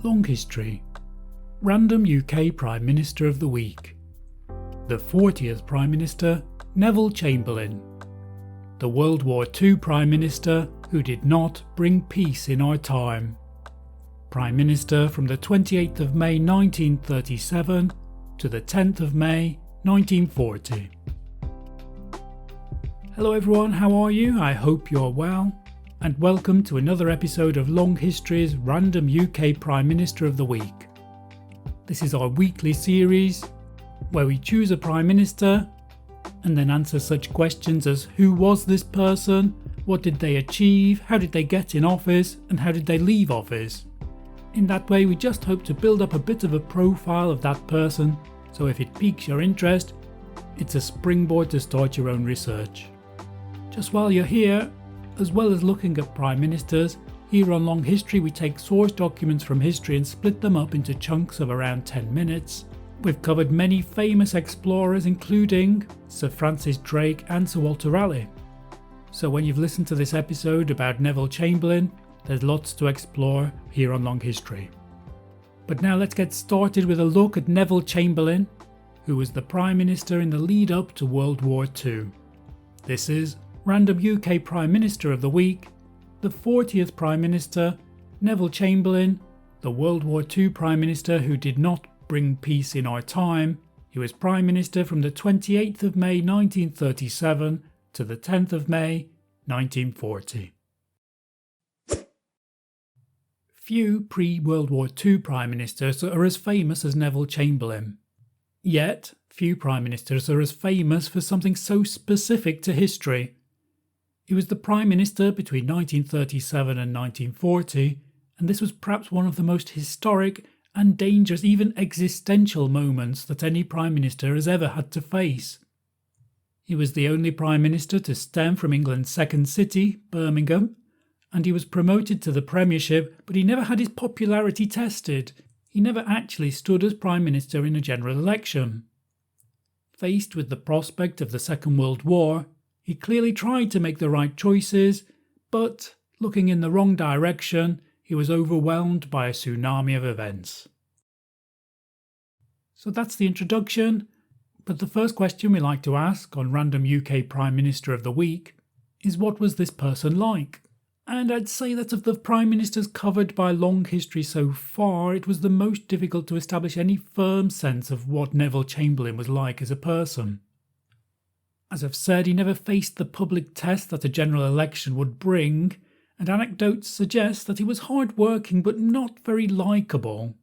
Long history. Random UK Prime Minister of the Week. The 40th Prime Minister, Neville Chamberlain. The World War II Prime Minister who did not bring peace in our time. Prime Minister from the 28th of May 1937 to the 10th of May 1940. Hello everyone, how are you? I hope you're well. And welcome to another episode of Long History's Random UK Prime Minister of the Week. This is our weekly series where we choose a Prime Minister and then answer such questions as who was this person, what did they achieve, how did they get in office, and how did they leave office. In that way we just hope to build up a bit of a profile of that person, so if it piques your interest, it's a springboard to start your own research. Just while you're here, as well as looking at Prime Ministers, here on Long History we take source documents from history and split them up into chunks of around 10 minutes. We've covered many famous explorers including Sir Francis Drake and Sir Walter Raleigh. So when you've listened to this episode about Neville Chamberlain, there's lots to explore here on Long History. But now let's get started with a look at Neville Chamberlain, who was the Prime Minister in the lead up to World War II. This is Random UK Prime Minister of the Week, the 40th Prime Minister, Neville Chamberlain, the World War II Prime Minister who did not bring peace in our time. He was Prime Minister from the 28th of May 1937 to the 10th of May 1940. Few pre-World War II Prime Ministers are as famous as Neville Chamberlain. Yet, few Prime Ministers are as famous for something so specific to history. He was the Prime Minister between 1937 and 1940, and this was perhaps one of the most historic and dangerous, even existential moments that any Prime Minister has ever had to face. He was the only Prime Minister to stem from England's second city, Birmingham, and he was promoted to the Premiership, but he never had his popularity tested. He never actually stood as Prime Minister in a general election. Faced with the prospect of the Second World War, he clearly tried to make the right choices, but, looking in the wrong direction, he was overwhelmed by a tsunami of events. So that's the introduction, but the first question we like to ask on Random UK Prime Minister of the Week is what was this person like? And I'd say that of the Prime Ministers covered by Long History so far, it was the most difficult to establish any firm sense of what Neville Chamberlain was like as a person. As I've said, he never faced the public test that a general election would bring, and anecdotes suggest that he was hard-working but not very likeable.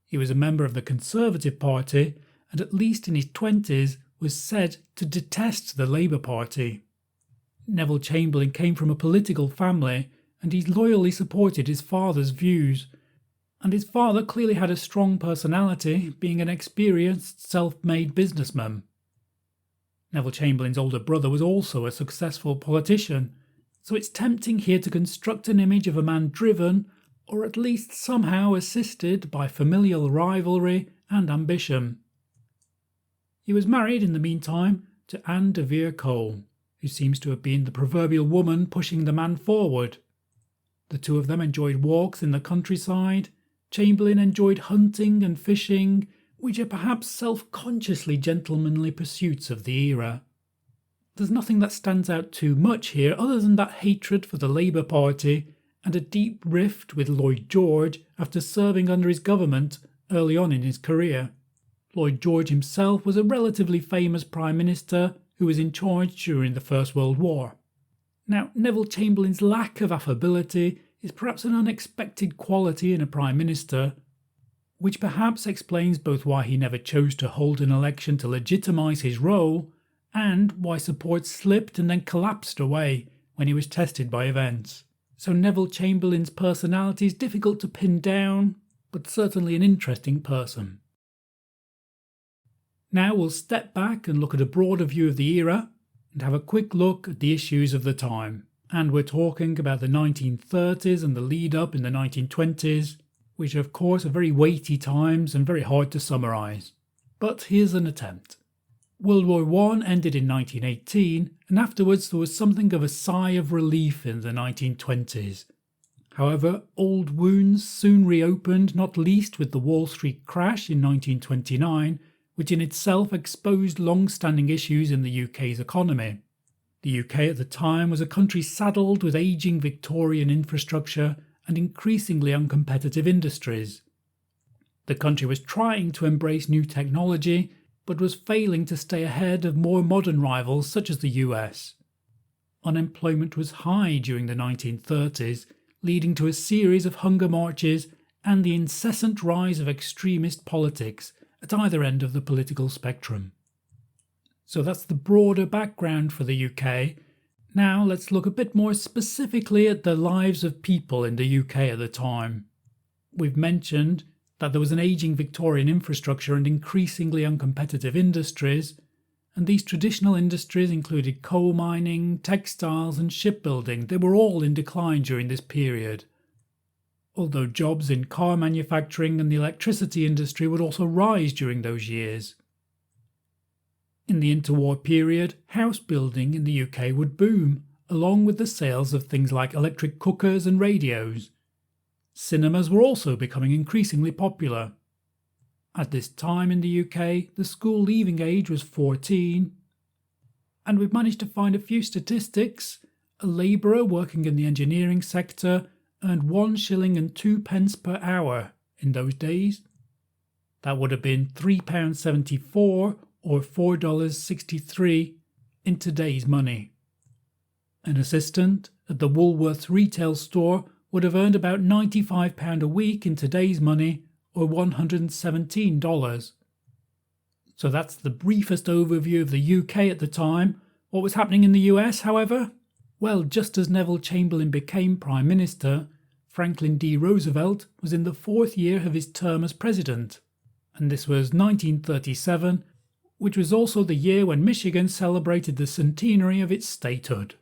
He was a member of the Conservative Party, and at least in his 20s was said to detest the Labour Party. Neville Chamberlain came from a political family, and he loyally supported his father's views, and his father clearly had a strong personality, being an experienced, self-made businessman. Neville Chamberlain's older brother was also a successful politician, so it's tempting here to construct an image of a man driven, or at least somehow assisted by familial rivalry and ambition. He was married in the meantime to Anne de Vere Cole, who seems to have been the proverbial woman pushing the man forward. The two of them enjoyed walks in the countryside. Chamberlain enjoyed hunting and fishing, which are perhaps self-consciously gentlemanly pursuits of the era. There's nothing that stands out too much here other than that hatred for the Labour Party and a deep rift with Lloyd George after serving under his government early on in his career. Lloyd George himself was a relatively famous Prime Minister who was in charge during the First World War. Now, Neville Chamberlain's lack of affability is perhaps an unexpected quality in a Prime Minister, which perhaps explains both why he never chose to hold an election to legitimise his role and why support slipped and then collapsed away when he was tested by events. So Neville Chamberlain's personality is difficult to pin down, but certainly an interesting person. Now we'll step back and look at a broader view of the era and have a quick look at the issues of the time. And we're talking about the 1930s and the lead up in the 1920s, which of course are very weighty times and very hard to summarise. But here's an attempt. World War I ended in 1918, and afterwards there was something of a sigh of relief in the 1920s. However, old wounds soon reopened, not least with the Wall Street crash in 1929, which in itself exposed long-standing issues in the UK's economy. The UK at the time was a country saddled with ageing Victorian infrastructure and increasingly uncompetitive industries. The country was trying to embrace new technology, but was failing to stay ahead of more modern rivals such as the US. Unemployment was high during the 1930s, leading to a series of hunger marches and the incessant rise of extremist politics at either end of the political spectrum. So that's the broader background for the UK. Now let's look a bit more specifically at the lives of people in the UK at the time. We've mentioned that there was an ageing Victorian infrastructure and increasingly uncompetitive industries, and these traditional industries included coal mining, textiles and shipbuilding. They were all in decline during this period. Although jobs in car manufacturing and the electricity industry would also rise during those years. In the interwar period, house building in the UK would boom, along with the sales of things like electric cookers and radios. Cinemas were also becoming increasingly popular. At this time in the UK, the school leaving age was 14. And we've managed to find a few statistics. A labourer working in the engineering sector earned 1 shilling and 2 pence per hour in those days. That would have been £3.74 or $4.63 in today's money. An assistant at the Woolworths retail store would have earned about £95 a week in today's money, or $117. So that's the briefest overview of the UK at the time. What was happening in the US, however? Well, just as Neville Chamberlain became Prime Minister, Franklin D. Roosevelt was in the 4th year of his term as President. And this was 1937, which was also the year when Michigan celebrated the centenary of its statehood.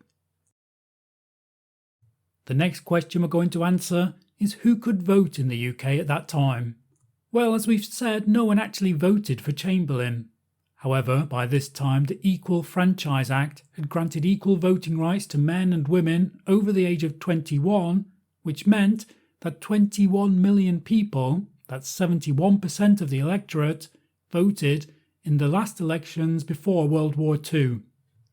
The next question we're going to answer is who could vote in the UK at that time? Well, as we've said, no one actually voted for Chamberlain. However, by this time the Equal Franchise Act had granted equal voting rights to men and women over the age of 21, which meant that 21 million people, that's 71% of the electorate, voted in the last elections before World War II.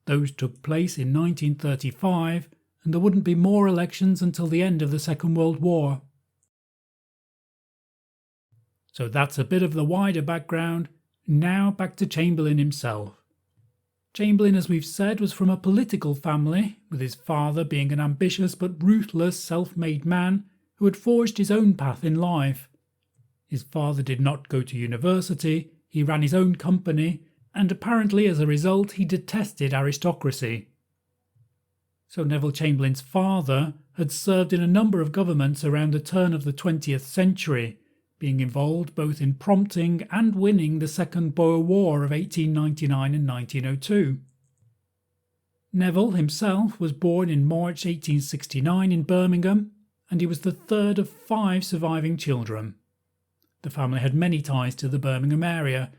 Those took place in 1935, and there wouldn't be more elections until the end of the Second World War. So that's a bit of the wider background. Now back to Chamberlain himself. Chamberlain, as we've said, was from a political family, with his father being an ambitious but ruthless self-made man who had forged his own path in life. His father did not go to university, he ran his own company, and apparently as a result he detested aristocracy. So Neville Chamberlain's father had served in a number of governments around the turn of the 20th century, being involved both in prompting and winning the Second Boer War of 1899 and 1902. Neville himself was born in March 1869 in Birmingham, and he was the third of 5 surviving children. The family had many ties to the Birmingham area,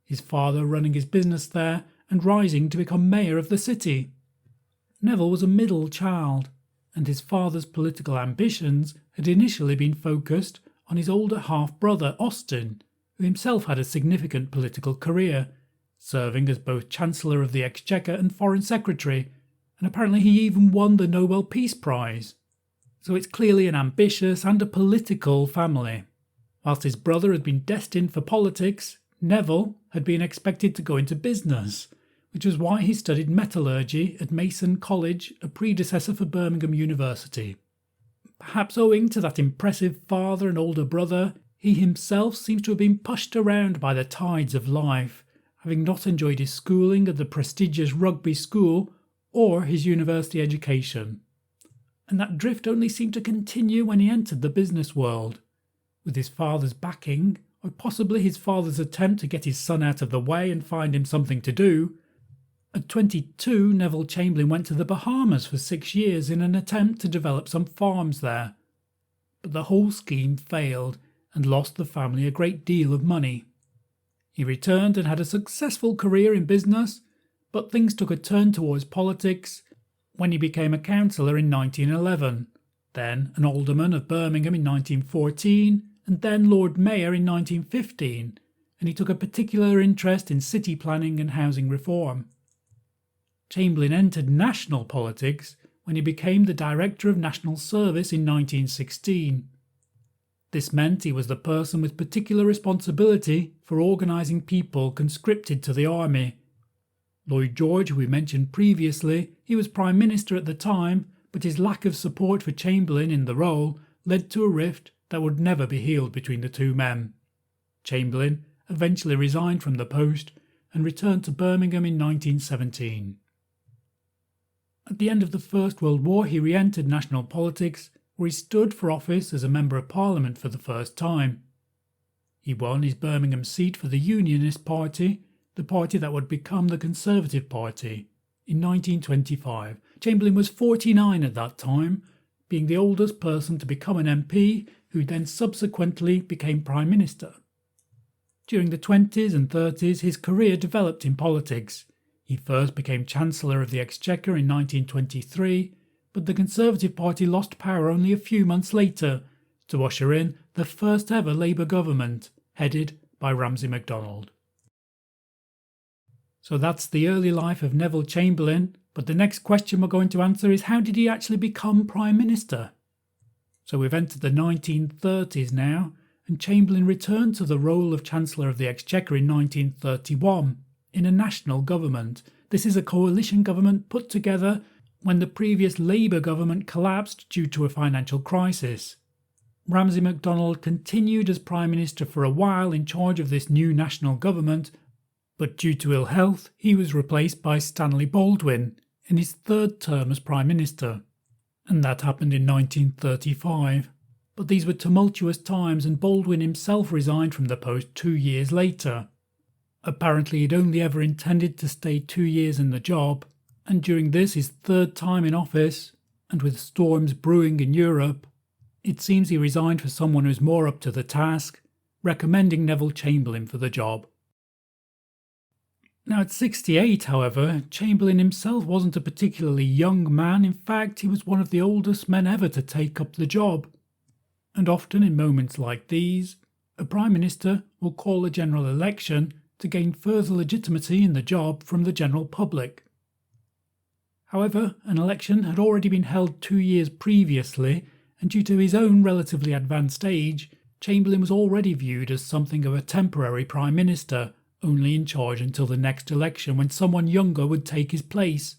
his father running his business there and rising to become mayor of the city. Neville was a middle child, and his father's political ambitions had initially been focused on his older half-brother Austin, who himself had a significant political career, serving as both Chancellor of the Exchequer and Foreign Secretary, and apparently he even won the Nobel Peace Prize. So it's clearly an ambitious and a political family. Whilst his brother had been destined for politics, Neville had been expected to go into business, which was why he studied metallurgy at Mason College, a predecessor for Birmingham University. Perhaps owing to that impressive father and older brother, he himself seems to have been pushed around by the tides of life, having not enjoyed his schooling at the prestigious Rugby School or his university education. And that drift only seemed to continue when he entered the business world. With his father's backing, or possibly his father's attempt to get his son out of the way and find him something to do, at 22, Neville Chamberlain went to the Bahamas for 6 years in an attempt to develop some farms there. But the whole scheme failed and lost the family a great deal of money. He returned and had a successful career in business, but things took a turn towards politics when he became a councillor in 1911, then an alderman of Birmingham in 1914, and then Lord Mayor in 1915, and he took a particular interest in city planning and housing reform. Chamberlain entered national politics when he became the Director of National Service in 1916. This meant he was the person with particular responsibility for organising people conscripted to the army. Lloyd George, who we mentioned previously, he was Prime Minister at the time, but his lack of support for Chamberlain in the role led to a rift that would never be healed between the two men. Chamberlain eventually resigned from the post and returned to Birmingham in 1917. At the end of the First World War, he re-entered national politics, where he stood for office as a Member of Parliament for the first time. He won his Birmingham seat for the Unionist Party, the party that would become the Conservative Party, in 1925. Chamberlain was 49 at that time, being the oldest person to become an MP, who then subsequently became Prime Minister. During the 20s and 30s, his career developed in politics. He first became Chancellor of the Exchequer in 1923, but the Conservative Party lost power only a few months later to usher in the first ever Labour government, headed by Ramsay MacDonald. So that's the early life of Neville Chamberlain, but the next question we're going to answer is, how did he actually become Prime Minister? So we've entered the 1930s now, and Chamberlain returned to the role of Chancellor of the Exchequer in 1931 in a national government. This is a coalition government put together when the previous Labour government collapsed due to a financial crisis. Ramsay MacDonald continued as Prime Minister for a while in charge of this new national government, but due to ill health, he was replaced by Stanley Baldwin in his third term as Prime Minister, and that happened in 1935. But these were tumultuous times, and Baldwin himself resigned from the post 2 years later. Apparently he'd only ever intended to stay 2 years in the job, and during this, his third time in office, and with storms brewing in Europe, it seems he resigned for someone who's more up to the task, recommending Neville Chamberlain for the job. Now at 68, however, Chamberlain himself wasn't a particularly young man. In fact, he was one of the oldest men ever to take up the job. And often in moments like these, a Prime Minister will call a general election to gain further legitimacy in the job from the general public. However, an election had already been held 2 years previously, and due to his own relatively advanced age, Chamberlain was already viewed as something of a temporary Prime Minister, only in charge until the next election when someone younger would take his place.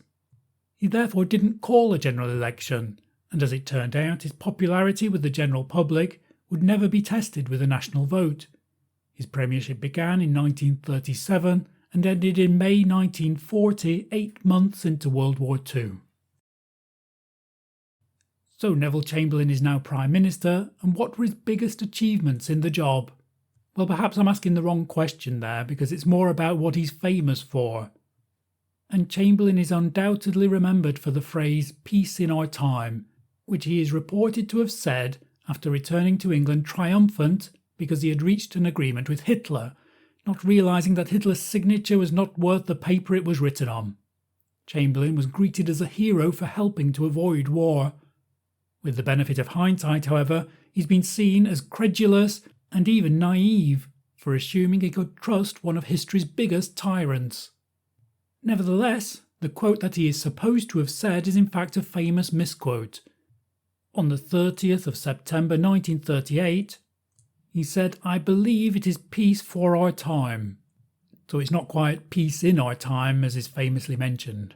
He therefore didn't call a general election, and as it turned out, his popularity with the general public would never be tested with a national vote. His premiership began in 1937 and ended in May 1940, 8 months into World War II. So Neville Chamberlain is now Prime Minister, and what were his biggest achievements in the job? Well, perhaps I'm asking the wrong question there, because it's more about what he's famous for. And Chamberlain is undoubtedly remembered for the phrase "peace in our time," which he is reported to have said after returning to England triumphant because he had reached an agreement with Hitler, not realising that Hitler's signature was not worth the paper it was written on. Chamberlain was greeted as a hero for helping to avoid war. With the benefit of hindsight, however, he's been seen as credulous and even naive for assuming he could trust one of history's biggest tyrants. Nevertheless, the quote that he is supposed to have said is in fact a famous misquote. On the 30th of September 1938, he said, "I believe it is peace for our time." So it's not quite peace in our time as is famously mentioned.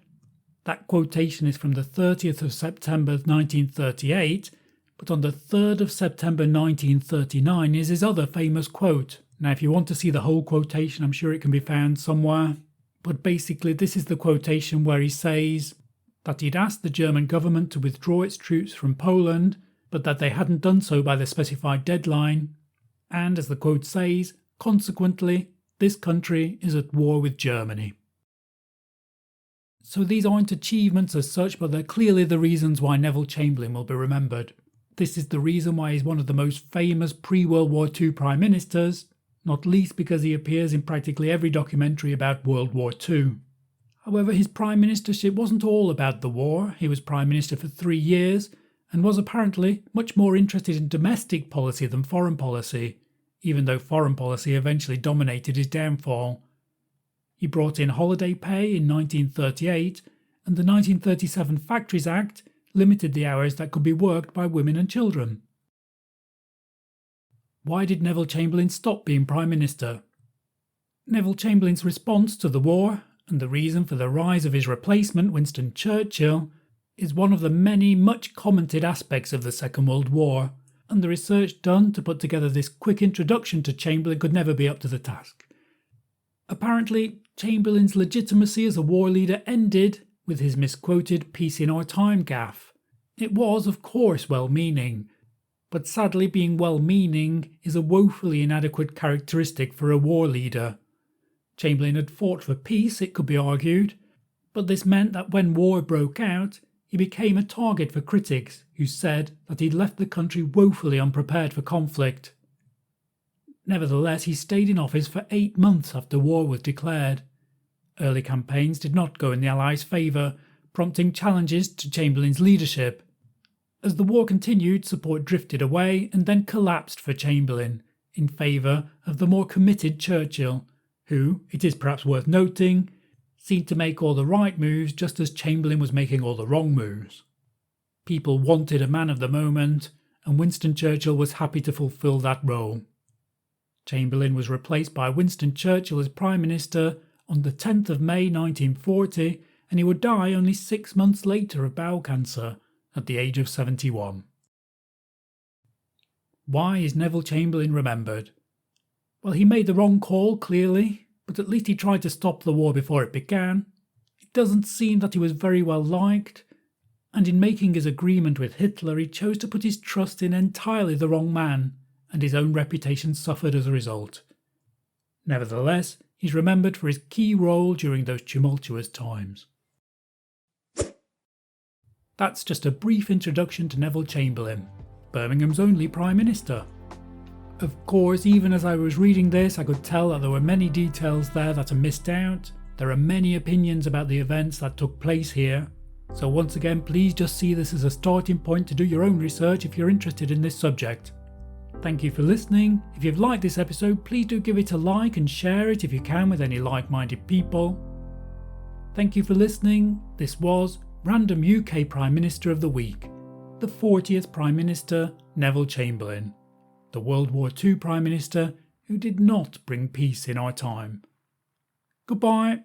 That quotation is from the 30th of September 1938, but on the 3rd of September 1939 is his other famous quote. Now if you want to see the whole quotation, I'm sure it can be found somewhere. But basically this is the quotation where he says that he'd asked the German government to withdraw its troops from Poland, but that they hadn't done so by the specified deadline. And as the quote says, consequently, this country is at war with Germany. So these aren't achievements as such, but they're clearly the reasons why Neville Chamberlain will be remembered. This is the reason why he's one of the most famous pre-World War II Prime Ministers, not least because he appears in practically every documentary about World War II. However, his Prime Ministership wasn't all about the war. He was Prime Minister for 3 years, and was apparently much more interested in domestic policy than foreign policy, even though foreign policy eventually dominated his downfall. He brought in holiday pay in 1938, and the 1937 Factories Act limited the hours that could be worked by women and children. Why did Neville Chamberlain stop being Prime Minister? Neville Chamberlain's response to the war, and the reason for the rise of his replacement, Winston Churchill, is one of the many much commented aspects of the Second World War, and the research done to put together this quick introduction to Chamberlain could never be up to the task. Apparently, Chamberlain's legitimacy as a war leader ended with his misquoted "peace in our time" gaffe. It was, of course, well-meaning, but sadly being well-meaning is a woefully inadequate characteristic for a war leader. Chamberlain had fought for peace, it could be argued, but this meant that when war broke out, he became a target for critics who said that he'd left the country woefully unprepared for conflict. Nevertheless, he stayed in office for 8 months after war was declared. Early campaigns did not go in the Allies' favour, prompting challenges to Chamberlain's leadership. As the war continued, support drifted away and then collapsed for Chamberlain, in favour of the more committed Churchill, who, it is perhaps worth noting, seemed to make all the right moves just as Chamberlain was making all the wrong moves. People wanted a man of the moment, and Winston Churchill was happy to fulfil that role. Chamberlain was replaced by Winston Churchill as Prime Minister on the 10th of May 1940, and he would die only 6 months later of bowel cancer at the age of 71. Why is Neville Chamberlain remembered? Well, he made the wrong call, clearly, but at least he tried to stop the war before it began. It doesn't seem that he was very well liked, and in making his agreement with Hitler he chose to put his trust in entirely the wrong man, and his own reputation suffered as a result. Nevertheless, he's remembered for his key role during those tumultuous times. That's just a brief introduction to Neville Chamberlain, Birmingham's only Prime Minister. Of course, even as I was reading this, I could tell that there were many details there that are missed out. There are many opinions about the events that took place here. So once again, please just see this as a starting point to do your own research if you're interested in this subject. Thank you for listening. If you've liked this episode, please do give it a like and share it if you can with any like-minded people. Thank you for listening. This was Random UK Prime Minister of the Week, the 40th Prime Minister, Neville Chamberlain, the World War II Prime Minister who did not bring peace in our time. Goodbye.